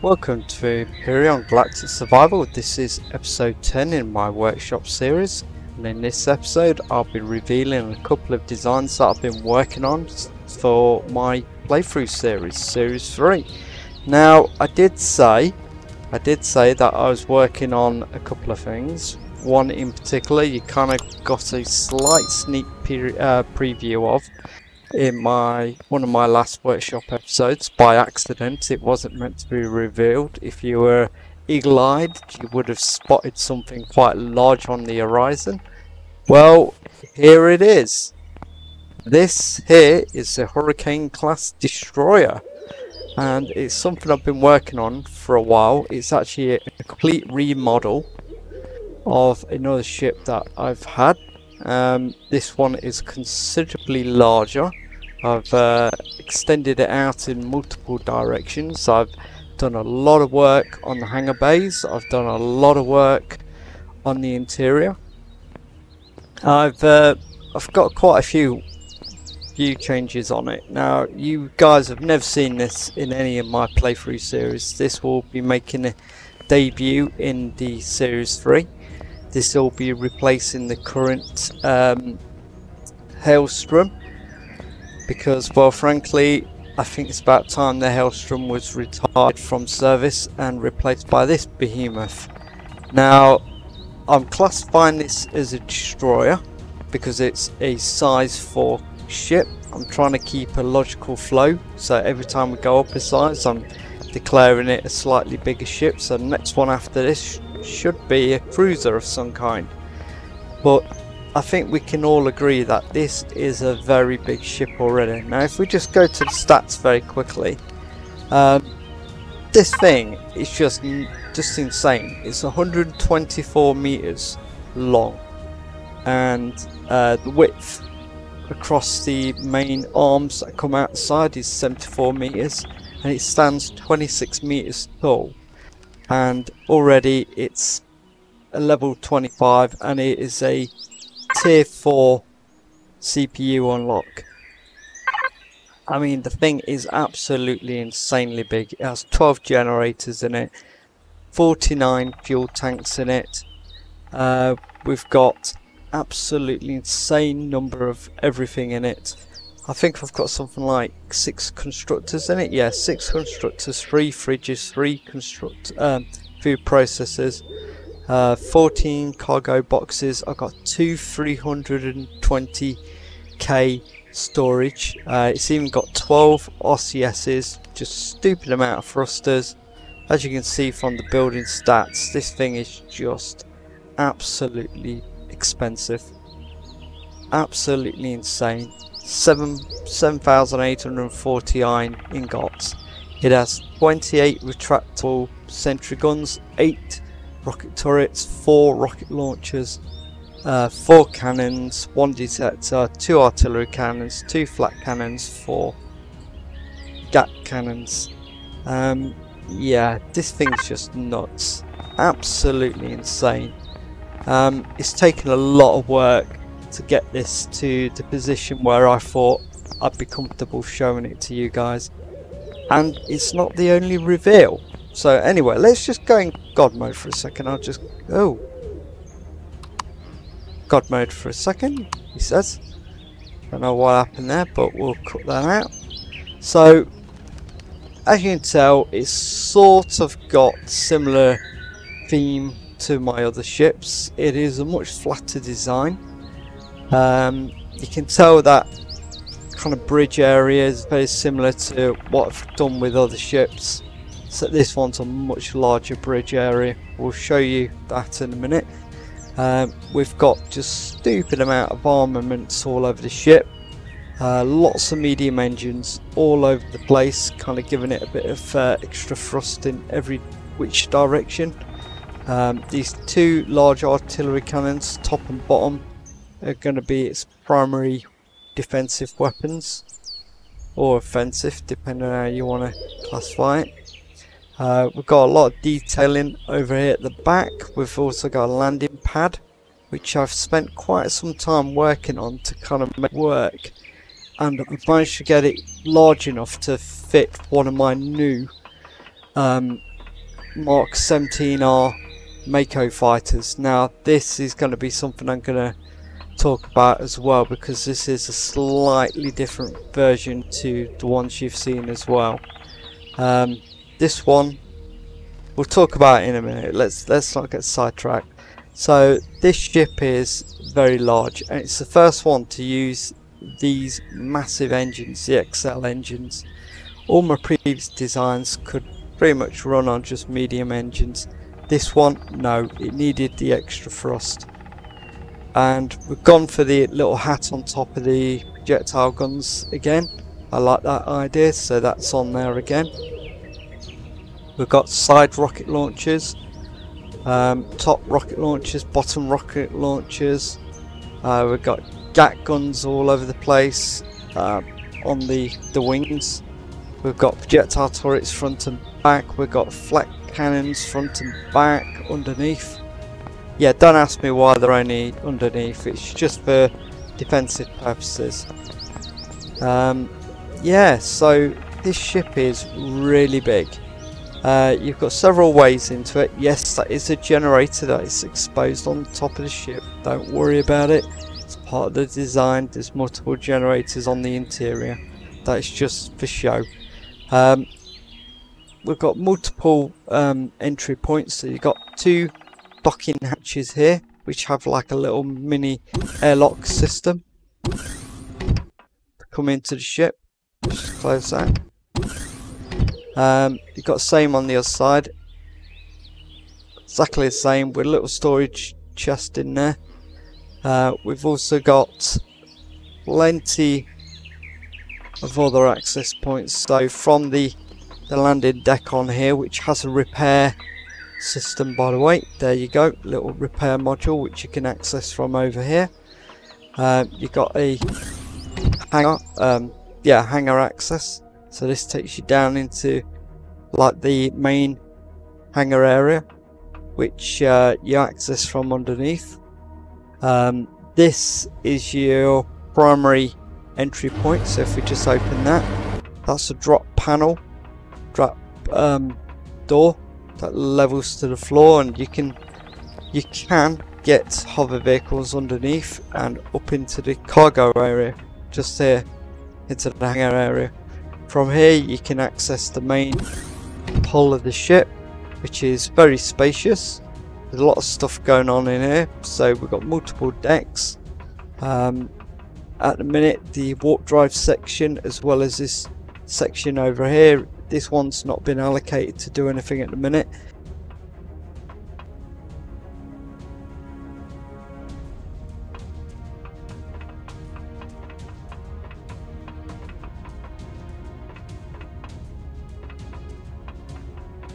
Welcome to Empyrion Galactic Survival. This is episode 10 in my workshop series, and in this episode I'll be revealing a couple of designs that I've been working on for my playthrough series 3. Now I did say that I was working on a couple of things. One in particular you kind of got a slight sneak preview of in one of my last workshop episodes by accident. It wasn't meant to be revealed. If you were eagle-eyed, you would have spotted something quite large on the horizon. Well, here it is. This here is a Hurricane class destroyer, and it's something I've been working on for a while. It's actually a complete remodel of another ship that I've had. This one is considerably larger. I've extended it out in multiple directions. I've done a lot of work on the hangar bays. I've done a lot of work on the interior. I've got quite a few changes on it. Now, you guys have never seen this in any of my playthrough series. This will be making a debut in the series 3. This will be replacing the current Hailstrom, because, well, frankly, I think it's about time the Hailstrom was retired from service and replaced by this behemoth. Now, I'm classifying this as a destroyer because it's a size 4 ship. I'm trying to keep a logical flow, so every time we go up a size I'm declaring it a slightly bigger ship. So the next one after this should be a cruiser of some kind. But I think we can all agree that this is a very big ship already. Now if we just go to the stats very quickly, this thing is just insane. It's 124 meters long, and the width across the main arms that come out the side is 74 meters, and it stands 26 meters tall, and already it's a level 25, and it is a tier 4 CPU unlock. I mean, the thing is absolutely insanely big. It has 12 generators in it, 49 fuel tanks in it. We've got absolutely insane number of everything in it. I think I've got something like 6 constructors in it. Yeah, 6 constructors, 3 fridges, 3 food processors, 14 cargo boxes. I've got 2 320k storage. It's even got 12 RCSs, just stupid amount of thrusters. As you can see from the building stats, this thing is just absolutely expensive, absolutely insane. 7,840 iron ingots. It has 28 retractable sentry guns, 8 rocket turrets, 4 rocket launchers, 4 cannons, 1 detector, 2 artillery cannons, 2 flat cannons, 4 gat cannons. Yeah, this thing's just nuts, absolutely insane. It's taken a lot of work to get this to the position where I thought I'd be comfortable showing it to you guys, and it's not the only reveal. So anyway, let's just go in God mode for a second. I'll just God mode for a second, he says. Don't know what happened there, but we'll cut that out. So as you can tell, it's sort of got similar theme to my other ships. It is a much flatter design. You can tell that kind of bridge area is very similar to what I've done with other ships. So this one's a much larger bridge area. We'll show you that in a minute. We've got just stupid amount of armaments all over the ship. Lots of medium engines all over the place, kind of giving it a bit of extra thrust in every which direction. These 2 large artillery cannons, top and bottom, are going to be its primary defensive weapons, or offensive, depending on how you want to classify it. We've got a lot of detailing over here at the back. We've also got a landing pad, which I've spent quite some time working on to kind of make work, and I've managed to get it large enough to fit one of my new Mark 17R Mako fighters. Now this is going to be something I'm going to talk about as well, because this is a slightly different version to the ones you've seen as well. This one we'll talk about in a minute. Let's not get sidetracked. So this ship is very large, and it's the first one to use these massive engines, the XL engines. All my previous designs could pretty much run on just medium engines. This one, no, it needed the extra thrust. And we've gone for the little hat on top of the projectile guns again. I like that idea, so that's on there again. We've got side rocket launchers, top rocket launchers, bottom rocket launchers. We've got gat guns all over the place on the wings. We've got projectile turrets front and back. We've got flak cannons front and back, underneath. Yeah, don't ask me why they're only underneath. It's just for defensive purposes. Yeah, so this ship is really big. You've got several ways into it. Yes, that is a generator that is exposed on the top of the ship. Don't worry about it. It's part of the design. There's multiple generators on the interior. That is just for show. We've got multiple entry points. So you've got two docking hatches here, which have like a little mini airlock system to come into the ship. Just close that. You've got the same on the other side, exactly the same with a little storage chest in there. We've also got plenty of other access points. So from the landing deck on here, which has a repair system, by the way, there you go, little repair module which you can access from over here. You've got a hangar, hangar access. So this takes you down into like the main hangar area, which you access from underneath. This is your primary entry point. So if we just open that, that's a drop panel, drop door that levels to the floor, and you can get hover vehicles underneath and up into the cargo area, just here into the hangar area. From here you can access the main hull of the ship, which is very spacious. There's a lot of stuff going on in here. So we've got multiple decks. At the minute, the warp drive section, as well as this section over here, this one's not been allocated to do anything at the minute.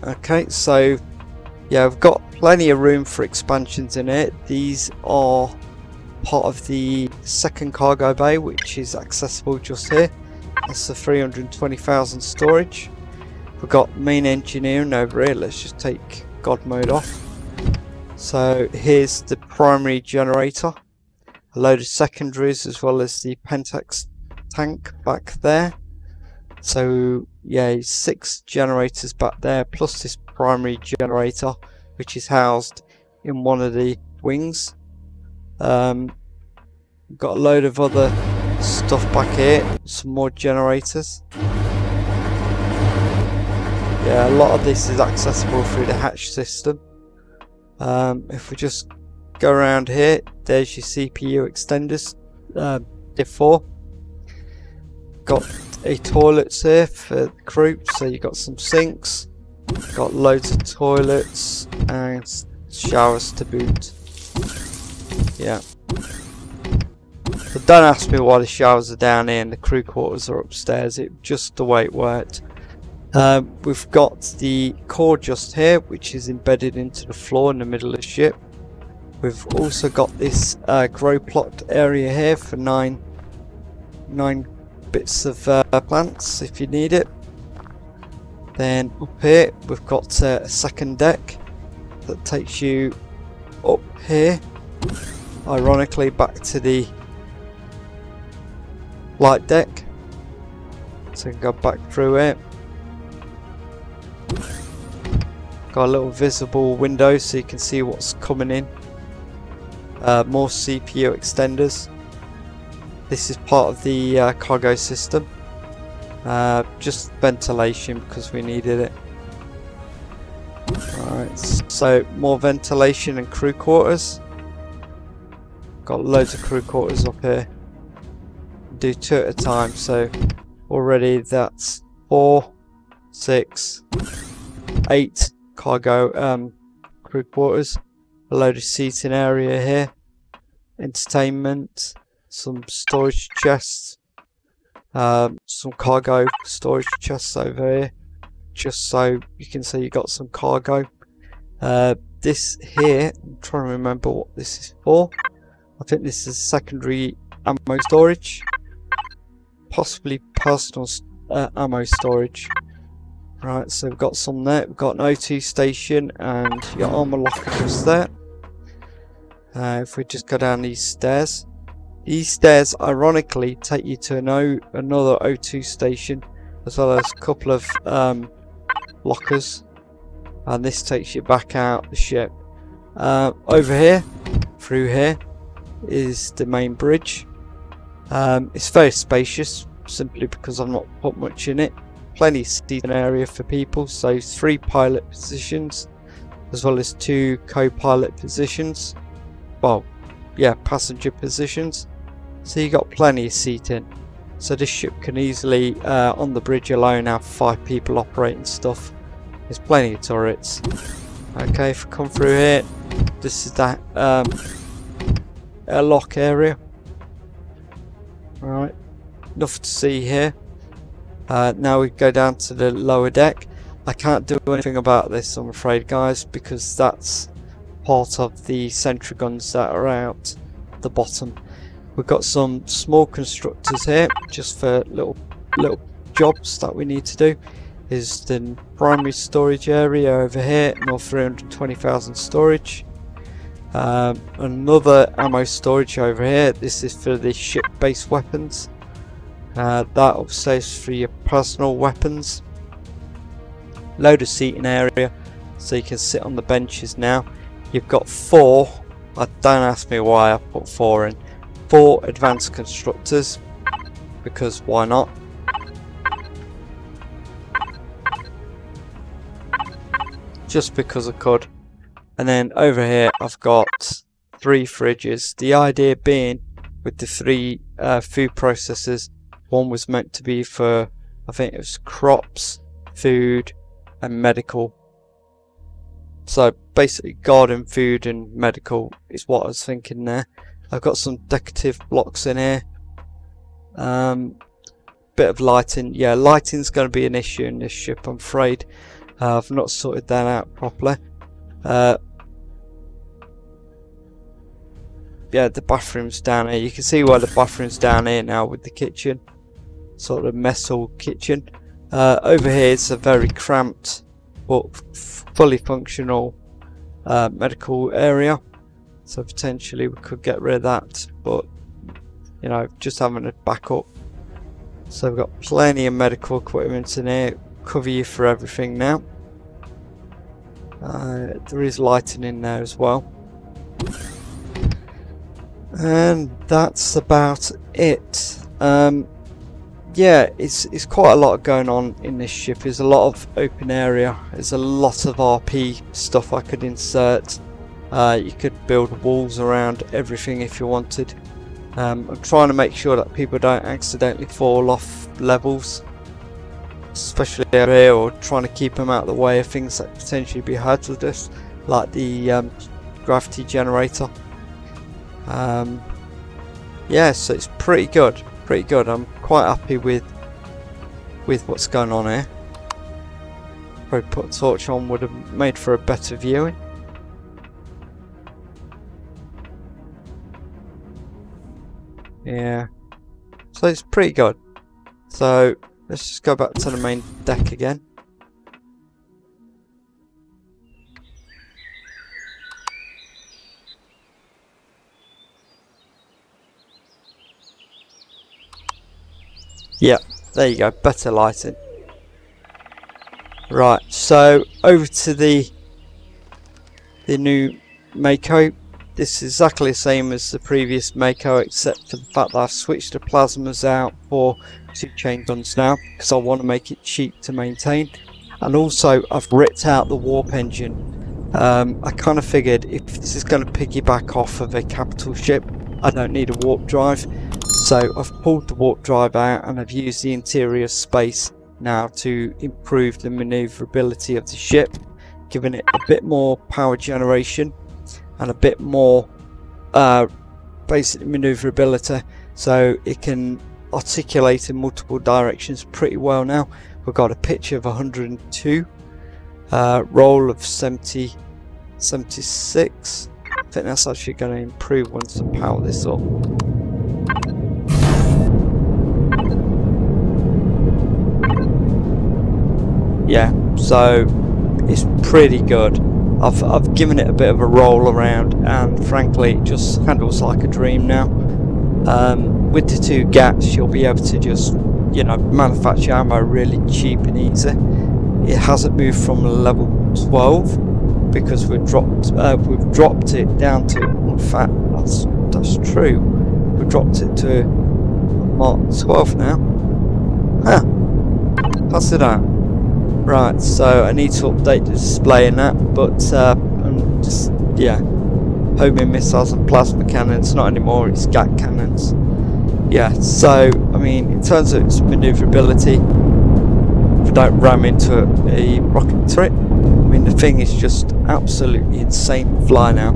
Okay, so yeah, I've got plenty of room for expansions in it. These are part of the second cargo bay, which is accessible just here. That's the 320,000 storage. We've got main engineering over here. Let's just take God mode off. So here's the primary generator, a load of secondaries, as well as the Pentax tank back there. So yeah, 6 generators back there, plus this primary generator, which is housed in one of the wings. We've got a load of other stuff back here, some more generators. Yeah, a lot of this is accessible through the hatch system. If we just go around here, there's your CPU extenders, div 4. Got a toilets here for the crew, so you got some sinks, got loads of toilets and showers to boot. Yeah. But don't ask me why the showers are down here and the crew quarters are upstairs. It's just the way it worked. We've got the core just here, which is embedded into the floor in the middle of the ship. We've also got this grow plot area here for 9 bits of plants if you need it. Then up here we've got a second deck that takes you up here, ironically back to the light deck, so you can go back through it. got a little visible window so you can see what's coming in. More CPU extenders. This is part of the cargo system. Just ventilation because we needed it. Alright, so more ventilation and crew quarters. Got loads of crew quarters up here. Do 2 at a time, so already that's 4, 6, 8 cargo crew quarters. A load of seating area here. Entertainment. Some storage chests. Some cargo storage chests over here. Just so you can see you got some cargo. This here, I'm trying to remember what this is for. I think this is secondary ammo storage. Possibly personal ammo storage. Right, so we've got some there. We've got an O2 station and your armor locker just there. If we just go down these stairs. These stairs ironically take you to another O2 station, as well as a couple of lockers, and this takes you back out the ship. Over here, through here, is the main bridge. It's very spacious, simply because I've not put much in it. Plenty of seating area for people, so 3 pilot positions, as well as 2 co-pilot positions. Well, yeah, passenger positions. So you got plenty of seating. So this ship can easily, on the bridge alone, have 5 people operating stuff. There's plenty of turrets. Okay, if we come through here, this is that airlock area. Alright, enough to see here. Now we go down to the lower deck. I can't do anything about this, I'm afraid, guys, because that's part of the sentry guns that are out the bottom. We've got some small constructors here, just for little jobs that we need to do. Is the primary storage area over here, another 320,000 storage. Another ammo storage over here. This is for the ship-based weapons. That obviously is for your personal weapons. Load of seating area, so you can sit on the benches now. You've got 4. Don't ask me why I put 4 in. 4 advanced constructors, because why not? Just because I could. And then over here I've got 3 fridges. The idea being, with the 3 food processors, one was meant to be for, I think it was crops, food and medical. So basically garden, food and medical is what I was thinking there. I've got some decorative blocks in here. Bit of lighting. Yeah, lighting's going to be an issue in this ship, I'm afraid. I've not sorted that out properly. Yeah, the bathroom's down here. You can see why the bathroom's down here now with the kitchen. Sort of metal kitchen. Over here it's a very cramped but fully functional medical area. So potentially we could get rid of that, but you know, just having a backup. So we've got plenty of medical equipment in here, cover you for everything now. There is lighting in there as well. And that's about it. Yeah, it's quite a lot going on in this ship. There's a lot of open area. There's a lot of RP stuff I could insert. You could build walls around everything if you wanted. I'm trying to make sure that people don't accidentally fall off levels, especially over here, or trying to keep them out of the way of things that potentially be hazardous, like the gravity generator. Yeah, so it's pretty good. I'm quite happy with what's going on here. Probably put a torch on would have made for a better viewing. Yeah, so it's pretty good. So let's just go back to the main deck again. Yeah, there you go, better lighting. Right, so over to the the new Mako. This is exactly the same as the previous Mako, except for the fact that I've switched the plasmas out for 2 chain guns now, because I want to make it cheap to maintain. And also I've ripped out the warp engine. I kind of figured if this is going to piggyback off of a capital ship, I don't need a warp drive. So I've pulled the warp drive out and I've used the interior space now to improve the maneuverability of the ship, giving it a bit more power generation and a bit more basic maneuverability, so it can articulate in multiple directions pretty well now. We've got a pitch of 102, roll of 76. I think that's actually going to improve once I power this up. Yeah, so it's pretty good. I've given it a bit of a roll around, and frankly it just handles like a dream now. With the 2 GATs you'll be able to just, you know, manufacture ammo really cheap and easy. It hasn't moved from level 12 because we've dropped it down to, in fact that's true, we've dropped it to Mark 12 now. Huh, pass it out. Right, so I need to update the display in that, but I'm just, yeah, homing missiles and plasma cannons, not anymore, it's GAT cannons. Yeah, so I mean, in terms of its maneuverability, if I don't ram into a rocket turret, I mean the thing is just absolutely insane to fly now.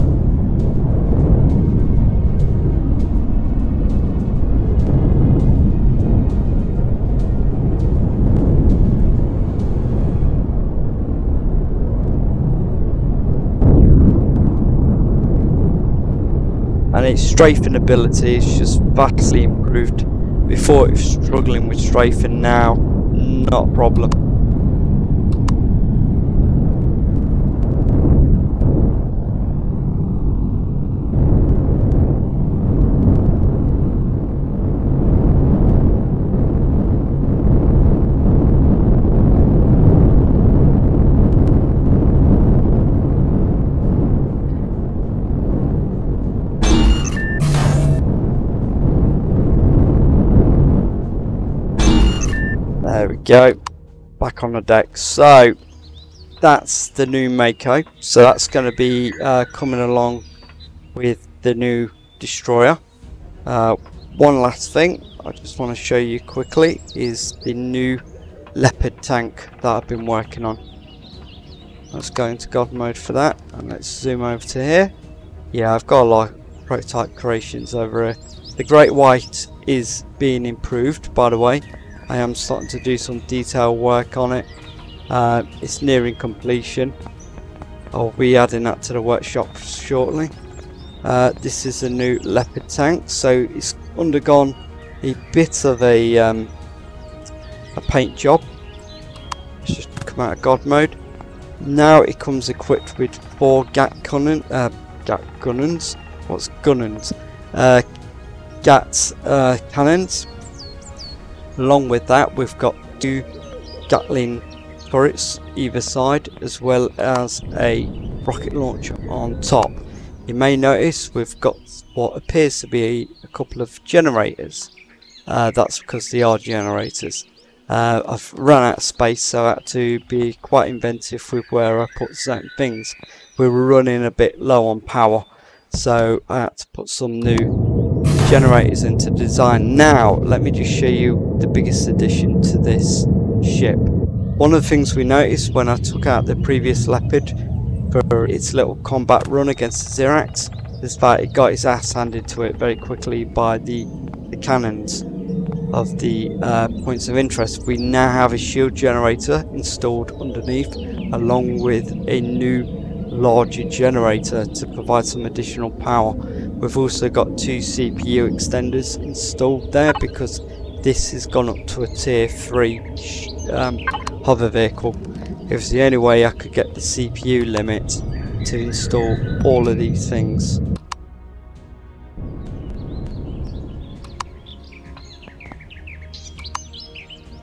And its strafing ability is just vastly improved. Before it was struggling with strafing, now not a problem. There we go, back on the deck. So that's the new Mako. So that's going to be coming along with the new destroyer. One last thing I just want to show you quickly is the new leopard tank that I've been working on. Let's go into God mode for that, and let's zoom over to here. Yeah, I've got a lot of prototype creations over here. The Great White is being improved, by the way. I am starting to do some detail work on it. It's nearing completion. I'll be adding that to the workshop shortly. This is a new leopard tank, so it's undergone a bit of a paint job. It's just come out of God mode. Now it comes equipped with 4 GAT cannons. What's gunnons? GAT cannons. Along with that, we've got 2 Gatling turrets either side, as well as a rocket launcher on top. You may notice we've got what appears to be a couple of generators. That's because they are generators. I've run out of space, so I had to be quite inventive with where I put certain things. We were running a bit low on power, so I had to put some new generators into design. Now let me just show you the biggest addition to this ship. One of the things we noticed when I took out the previous Leopard for its little combat run against the Xerax is that it got its ass handed to it very quickly by the cannons of the points of interest. We now have a shield generator installed underneath, along with a new larger generator to provide some additional power. We've also got 2 CPU extenders installed there because this has gone up to a tier 3 hover vehicle. It was the only way I could get the CPU limit to install all of these things.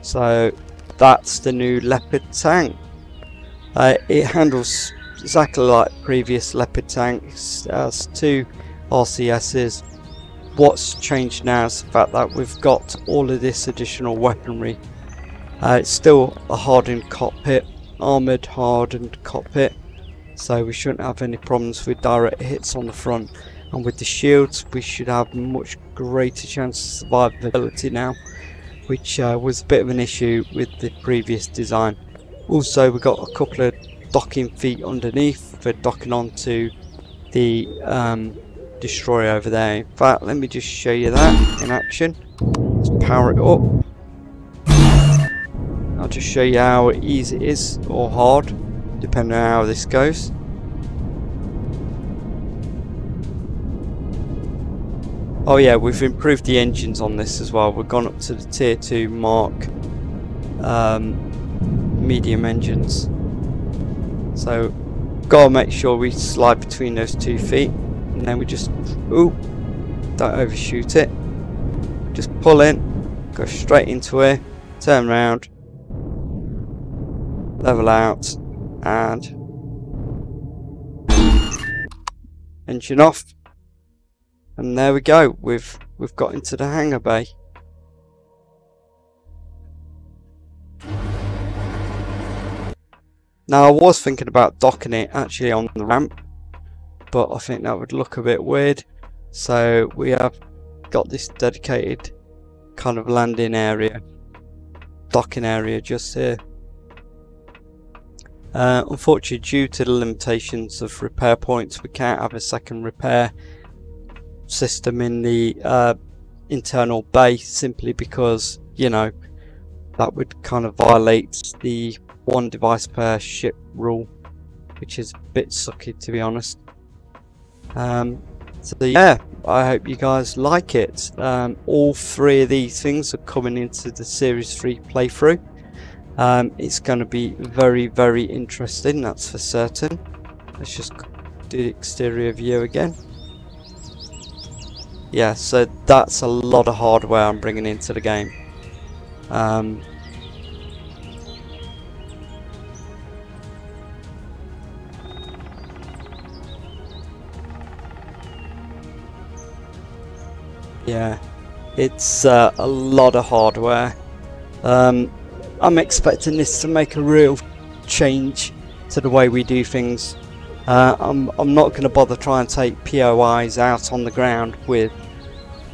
So that's the new Leopard tank. It handles exactly like previous Leopard tanks. It has 2 RCSs. What's changed now is the fact that we've got all of this additional weaponry. It's still a hardened cockpit, armoured hardened cockpit, so we shouldn't have any problems with direct hits on the front. And with the shields we should have much greater chance of survivability now, which was a bit of an issue with the previous design. Also we've got a couple of docking feet underneath for docking onto the destroyer over there. In fact, let me just show you that in action. Let's power it up. I'll just show you how easy it is, or hard, depending on how this goes. Oh yeah, we've improved the engines on this as well. We've gone up to the tier 2 Mark medium engines. So gotta make sure we slide between those 2 feet, and then we just, ooh, don't overshoot it. Just pull in, go straight into it, turn around, level out, and engine off. And there we go, we've got into the hangar bay. Now I was thinking about docking it actually on the ramp, but I think that would look a bit weird. So we have got this dedicated kind of landing area, docking area just here. Unfortunately, due to the limitations of repair points, we can't have a second repair system in the internal bay, simply because, you know, that would kind of violate the 1 device per ship rule, which is a bit sucky, to be honest. So yeah, I hope you guys like it. All 3 of these things are coming into the Series 3 playthrough. It's going to be very, very interesting, that's for certain. Let's just do the exterior view again. Yeah, so that's a lot of hardware I'm bringing into the game. Yeah, it's a lot of hardware. I'm expecting this to make a real change to the way we do things. I'm not going to bother trying to take POIs out on the ground with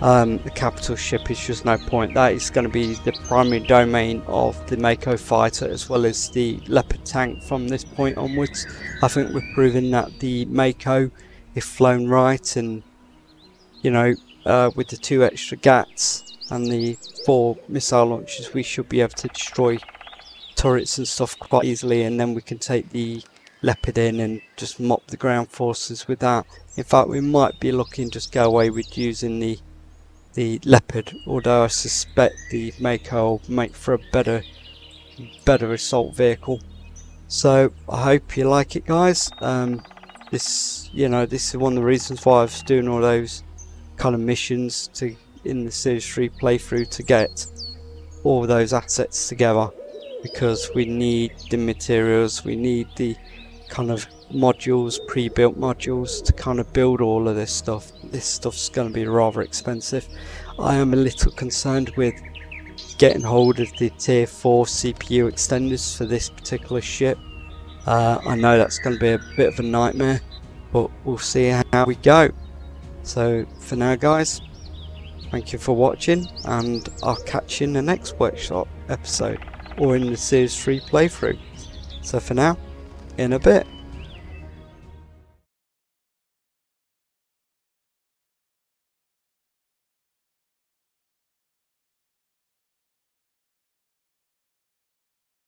the capital ship. It's just no point. That is going to be the primary domain of the Mako fighter as well as the Leopard tank from this point onwards. I think we've proven that the Mako, if flown right, and you know, with the 2 extra GATs and the 4 missile launchers, we should be able to destroy turrets and stuff quite easily, and then we can take the Leopard in and just mop the ground forces with that. In fact, we might be looking just go away with using the Leopard, although I suspect the Mako will make for a better assault vehicle. So I hope you like it, guys. This is one of the reasons why I was doing all those kind of missions in the Series 3 playthrough, to get all those assets together, because we need the materials, we need the kind of modules, pre-built modules, to kind of build all of this stuff. This stuff's going to be rather expensive. I am a little concerned with getting hold of the tier 4 CPU extenders for this particular ship. I know that's going to be a bit of a nightmare, but we'll see how we go. So for now, guys, thank you for watching, and I'll catch you in the next workshop episode, or in the Series 3 playthrough. So for now, in a bit.